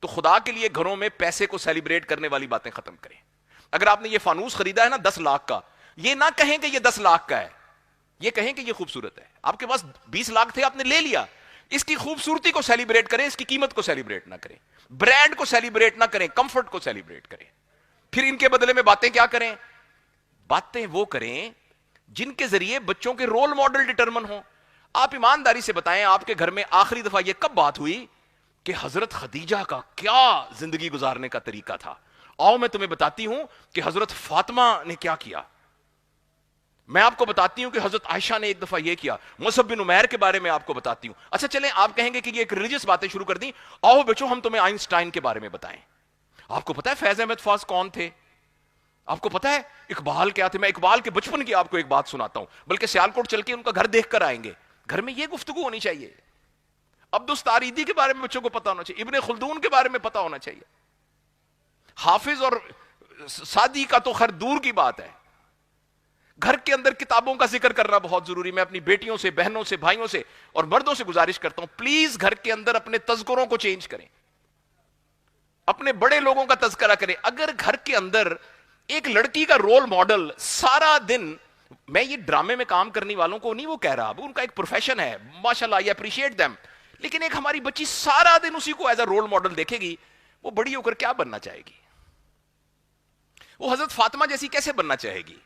تو خدا کے لیے گھروں میں پیسے کو سیلیبریٹ کرنے والی باتیں ختم کریں. اگر آپ نے یہ فانوس خریدا ہے نا 10 لاکھ کا، یہ نہ کہیں کہ یہ 10 لاکھ کا ہے، یہ کہیں کہ یہ خوبصورت ہے. آپ کے پاس 20 لاکھ تھے، آپ نے لے لیا، اس کی خوبصورتی کو سیلیبریٹ کریں، اس کی قیمت کو سیلیبریٹ نہ کریں، برانڈ کو سیلیبریٹ نہ کریں، کمفرٹ کو سیلیبریٹ کریں. پھر ان کے بدلے میں باتیں کیا کریں؟ باتیں وہ کریں جن کے ذریعے بچوں کے رول ماڈل ڈٹرمن ہوں. آپ ایمانداری سے بتائیں آپ کے گھر میں آخری دفعہ یہ کب بات ہوئی کہ حضرت خدیجہ کا کیا زندگی گزارنے کا طریقہ تھا؟ آؤ میں تمہیں بتاتی ہوں کہ حضرت فاطمہ نے کیا کیا. میں آپ کو بتاتی ہوں کہ حضرت عائشہ نے ایک دفعہ یہ کیا. مصعب بن عمیر کے بارے میں آپ کو بتاتی ہوں. اچھا چلیں، آپ کہیں گے کہ یہ ایک ریلیجس باتیں شروع کر دیں. آؤ بچوں ہم تمہیں آئنسٹائن کے بارے میں بتائیں. آپ کو پتا ہے فیض احمد فاض کون تھے؟ آپ کو پتا ہے اقبال کیا تھے؟ میں اقبال کے بچپن کی آپ کو ایک بات سناتا ہوں، بلکہ سیالکوٹ چل کے ان کا گھر دیکھ کر آئیں گے. گھر میں یہ گفتگو ہونی چاہیے. عبدالستاریدی کے بارے میں بچوں کو پتا ہونا چاہیے، ابن خلدون کے بارے میں پتا ہونا چاہیے. حافظ اور سعدی کا تو خیر دور کی بات ہے. گھر کے اندر کتابوں کا ذکر کرنا بہت ضروری. میں اپنی بیٹیوں سے، بہنوں سے، بھائیوں سے اور مردوں سے گزارش کرتا ہوں، پلیز گھر کے اندر اپنے تذکروں کو چینج کریں، اپنے بڑے لوگوں کا تذکرہ کریں. اگر گھر کے اندر ایک لڑکی کا رول ماڈل سارا دن، میں یہ ڈرامے میں کام کرنے والوں کو نہیں وہ کہہ رہا، ان کا ایک پروفیشن ہے، ماشاءاللہ آئی اپریشیٹ دیم، لیکن ایک ہماری بچی سارا دن اسی کو ایز اے رول ماڈل دیکھے گی، وہ بڑی ہو کر کیا بننا چاہے گی؟ وہ حضرت فاطمہ جیسی کیسے بننا چاہے گی؟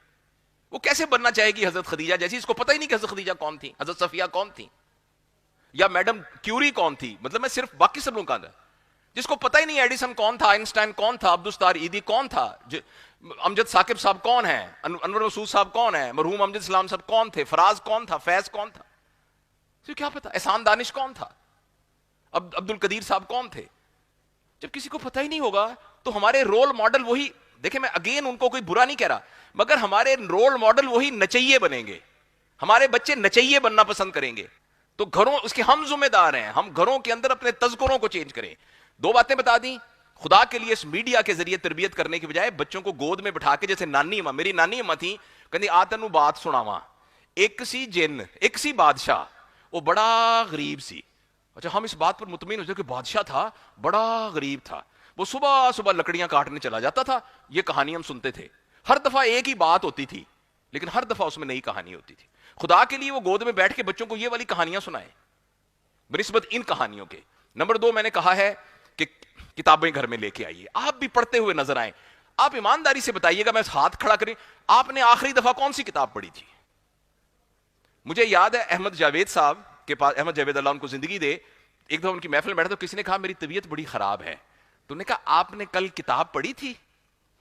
وہ کیسے بننا چاہے گی حضرت خدیجہ جیسی؟ اس کو پتہ ہی نہیں کہ حضرت خدیجہ کون تھی، حضرت صفیہ کون تھی، یا میڈم کیوری کون تھی. مطلب میں صرف باقی سب لوگوں کا تھا جس کو پتہ ہی نہیں ایڈیسن کون تھا، آئنسٹائن کون تھا، عبدالستار ایدی کون تھا، امجد ثاقب صاحب کون ہیں، انور مسعود صاحب کون ہیں، مرحوم امجد اسلام صاحب کون تھے، فراز کون تھا، فیض کون تھا، تو کیا پتا، احسان دانش کون تھا، عبد القدیر صاحب کون تھے. جب کسی کو پتہ ہی نہیں ہوگا تو ہمارے رول ماڈل وہی، دیکھیں میں اگین ان کو کوئی برا نہیں کہہ رہا، مگر ہمارے رول ماڈل وہی نچیے بنیں گے. ہمارے بچے نچیے بننا پسند کریں گے. تو گھروں اس کے ہم ذمہ دار ہیں، ہم گھروں کے اندر اپنے تذکروں کو چینج کریں. 2 باتیں بتا دیں. خدا کے لیے اس میڈیا کے ذریعے تربیت کرنے کی بجائے بچوں کو گود میں بٹھا کے، جیسے نانی اماں، میری نانی اماں تھی، کہندی آ تینوں بات سناواں. ایک سی جن، ایک سی بادشاہ، وہ بڑا غریب سی. اچھا ہم اس بات پر مطمئن ہو جائے کہ بادشاہ تھا، بڑا غریب تھا، وہ صبح صبح لکڑیاں کاٹنے چلا جاتا تھا. یہ کہانی ہم سنتے تھے، ہر دفعہ ایک ہی بات ہوتی تھی، لیکن ہر دفعہ اس میں نئی کہانی ہوتی تھی. خدا کے لیے وہ گود میں بیٹھ کے بچوں کو یہ والی کہانیاں سنائیں بنسبت ان کہانیوں کے. نمبر 2 میں نے کہا ہے کہ کتابیں گھر میں لے کے آئیے، آپ بھی پڑھتے ہوئے نظر آئیں. آپ ایمانداری سے بتائیے گا، میں ہاتھ کھڑا کریں، آپ نے آخری دفعہ کون سی کتاب پڑھی تھی؟ مجھے یاد ہے احمد جاوید صاحب کے پاس، احمد جاوید اللہ ان کو زندگی دے، ایک دفعہ ان کی محفل میں بیٹھا تو کسی نے کہا میری طبیعت بڑی خراب ہے. تو انہوں نے کہا آپ نے کل کتاب پڑھی تھی؟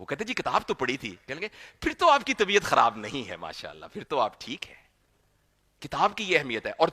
وہ کہتے جی کتاب تو پڑھی تھی. کہنے لگے پھر تو آپ کی طبیعت خراب نہیں ہے، ماشاءاللہ، پھر تو آپ ٹھیک ہے. کتاب کی یہ اہمیت ہے. اور